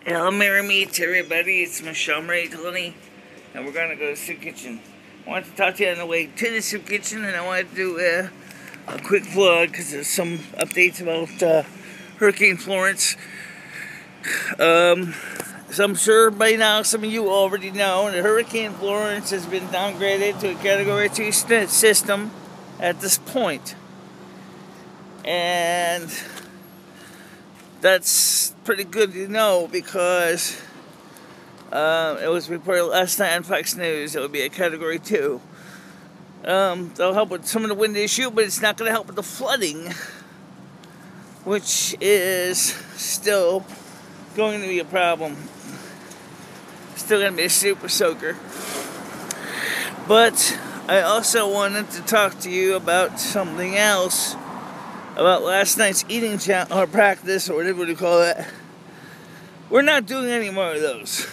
Hello, Merry Meet everybody. It's MicheleMarieDalene, and we're gonna go to the soup kitchen. I wanted to talk to you on the way to the soup kitchen, and I wanted to do a quick vlog because there's some updates about Hurricane Florence. So I'm sure by now some of you already know that Hurricane Florence has been downgraded to a Category 2 system at this point. And that's pretty good to know because it was reported last night on Fox News it would be a Category 2. They'll help with some of the wind issue, but it's not going to help with the flooding, which is still going to be a problem. Still going to be a super soaker. But I also wanted to talk to you about something else. About last night's eating or practice, or whatever you call it. We're not doing any more of those.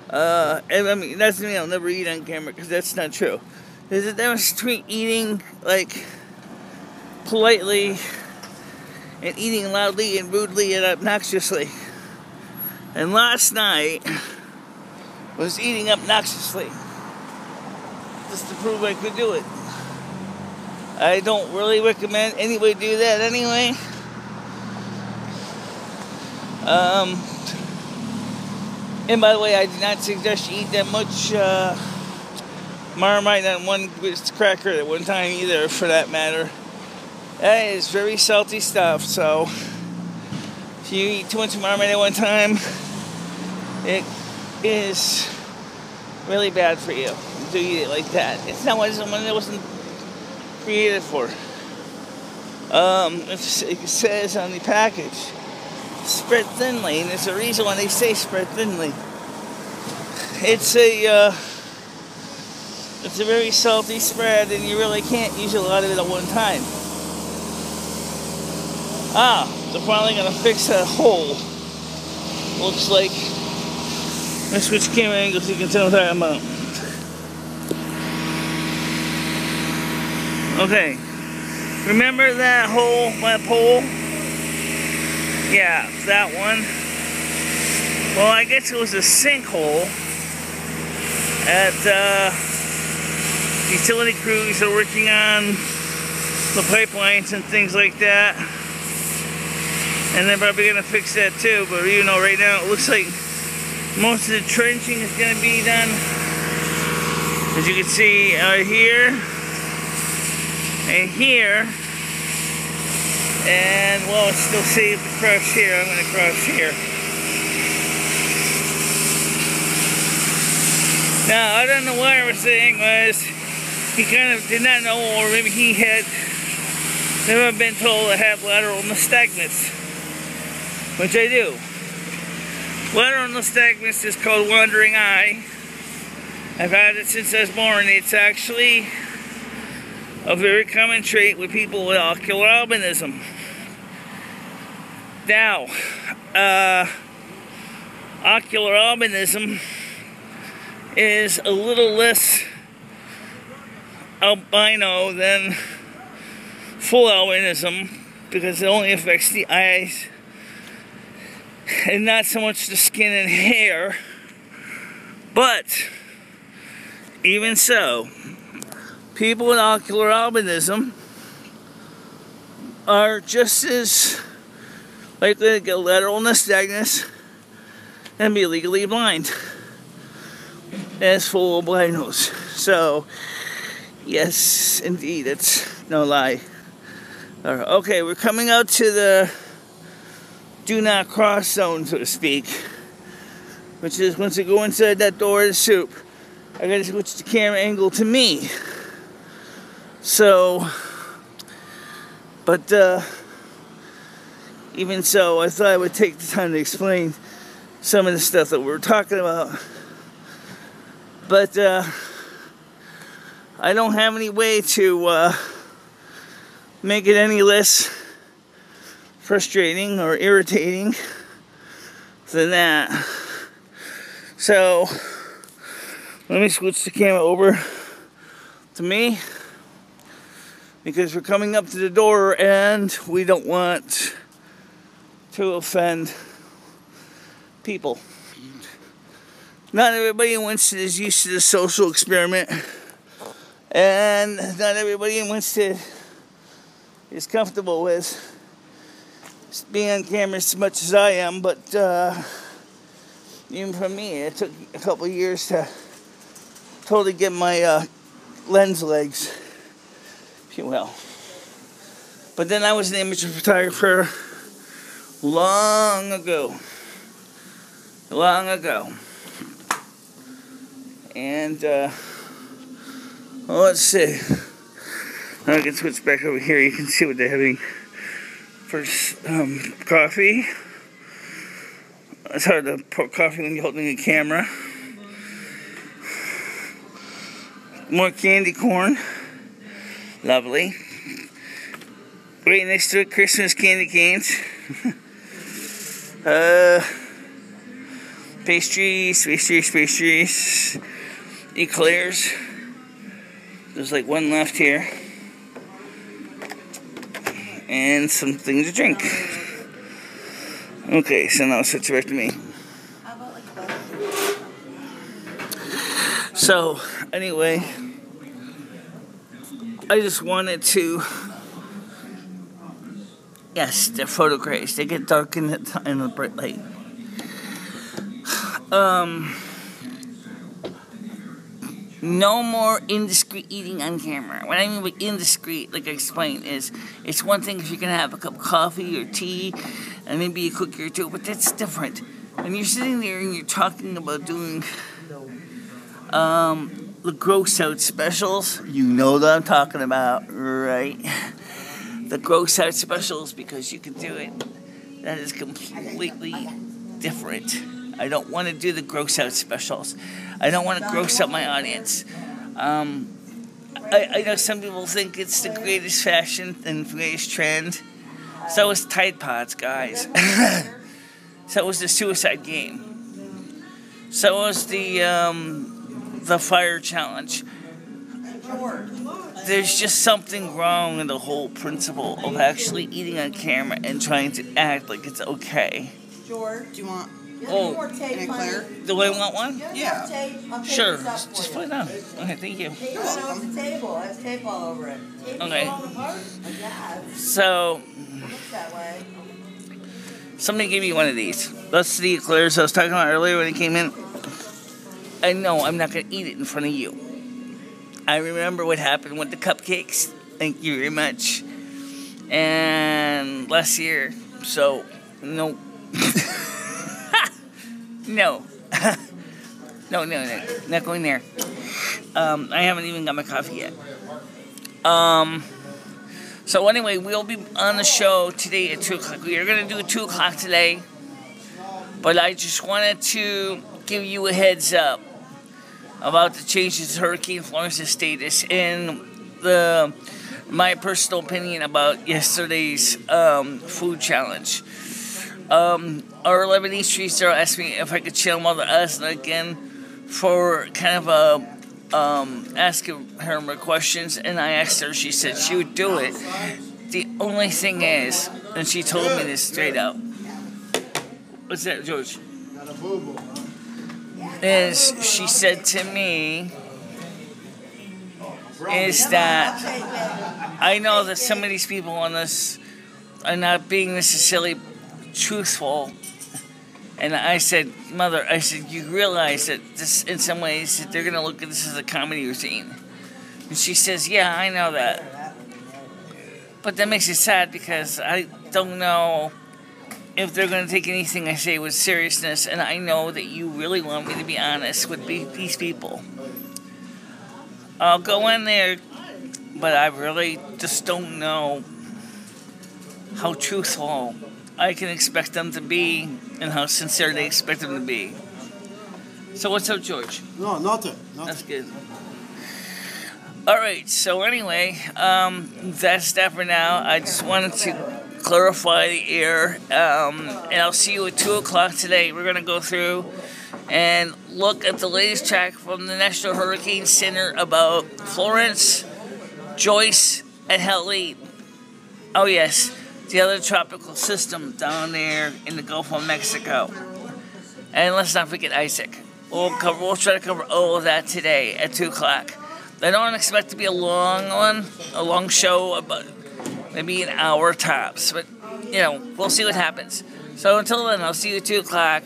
And I mean, that's me, I'll never eat on camera, because that's not true. There's a difference between eating, like, politely, and eating loudly and rudely and obnoxiously. And last night was eating obnoxiously, just to prove I could do it. I don't really recommend anybody do that anyway. And by the way, I do not suggest you eat that much Marmite on one cracker at one time either, for that matter. That is very salty stuff, so if you eat too much Marmite at one time, it is really bad for you to eat it like that. It's not what someone that wasn't created for. It says on the package, spread thinly, and there's a reason why they say spread thinly. It's a very salty spread, and you really can't use a lot of it at one time. They're finally gonna fix that hole. Looks like. Let's switch camera angles so you can tell what I'm talking about. Okay, remember that hole, that pole? Yeah, that one. Well, I guess it was a sinkhole at utility crews are working on the pipelines and things like that. And they're probably going to fix that too, but you know, right now it looks like most of the trenching is going to be done. As you can see here. And here, and well, it's still safe to cross here. I'm going to cross here. Now, I don't know what I was saying was, he kind of did not know, or maybe he had never been told to have lateral nystagmus, which I do. Lateral nystagmus is called wandering eye. I've had it since I was born. It's actually a very common trait with people with ocular albinism. Now, ocular albinism is a little less albino than full albinism because it only affects the eyes and not so much the skin and hair. But even so, people with ocular albinism are just as likely to get lateral nystagmus and be legally blind as full albinos. So, yes, indeed, it's no lie. Okay, we're coming out to the do not cross zone, so to speak, which is once you go inside that door of the soup, I gotta switch the camera angle to me. So, but even so, I thought I would take the time to explain some of the stuff that we're talking about. But I don't have any way to make it any less frustrating or irritating than that. So, let me switch the camera over to me, because we're coming up to the door and we don't want to offend people. Not everybody in Winston is used to the social experiment, and not everybody in Winston is comfortable with being on camera as much as I am, but even for me, it took a couple of years to totally get my lens legs, if you will. But then I was an amateur photographer long ago. And, well, let's see. I can switch back over here. You can see what they're having for coffee. It's hard to pour coffee when you're holding a camera. More candy corn. Lovely. Right next to it, Christmas candy canes. Pastries. Eclairs. There's like one left here. And something to drink. Okay, so now switch back to me. So, anyway, I just wanted to... Yes, they're photographs. They get dark in the bright light. No more indiscreet eating on camera. What I mean by indiscreet, like I explained, is it's one thing if you can have a cup of coffee or tea and maybe a cookie or two, but that's different. When you're sitting there and you're talking about doing the gross out specials, you know what I'm talking about, right? The gross out specials, because you can do it. That is completely different. I don't want to do the gross out specials. I don't want to gross out my audience. I know some people think it's the greatest fashion and greatest trend. So is Tide Pods, guys. So was the Suicide Game. So was the Fire Challenge. There's just something wrong with the whole principle of actually eating on camera and trying to act like it's okay. George, do you want more tape, Claire? Do I want one? Yeah. Sure. Just put it down. Okay, thank you. You're welcome. The table has tape all over it. Okay. Yeah. So, Looks that way. somebody gave me one of these. That's the eclairs I was talking about earlier when it came in. I know I'm not going to eat it in front of you. I remember what happened with the cupcakes. Thank you very much. And last year, so, no. No. No, not going there. I haven't even got my coffee yet. So anyway, we'll be on the show today at 2 o'clock. We are going to do 2 o'clock today. But I just wanted to give you a heads up about the changes to Hurricane Florence's status and my personal opinion about yesterday's food challenge. Our Lebanese street star asked me if I could channel Mother Asna again for kind of asking her more questions, and I asked her, she said she would do it. The only thing is, and she told me this straight out. What's that, George? Is she said to me is that I know that some of these people on this are not being necessarily truthful, and I said, Mother, I said, you realize that this, in some ways, that they're going to look at this as a comedy routine. And she says, yeah, I know that. But that makes it sad because I don't know if they're going to take anything I say with seriousness, and I know that you really want me to be honest with these people. I'll go in there, but I really just don't know how truthful I can expect them to be and how sincere they expect them to be. So what's up, George? No, nothing. That's good. All right, so anyway, that's that for now. I just wanted to clarify the air, and I'll see you at 2 o'clock today. We're going to go through and look at the latest track from the National Hurricane Center about Florence, Joyce, and Helene. Oh yes, the other tropical system down there in the Gulf of Mexico. And let's not forget Isaac. We'll try to cover all of that today at 2 o'clock. I don't expect to be a long show, about maybe an hour tops. But, we'll see what happens. So until then, I'll see you at 2 o'clock.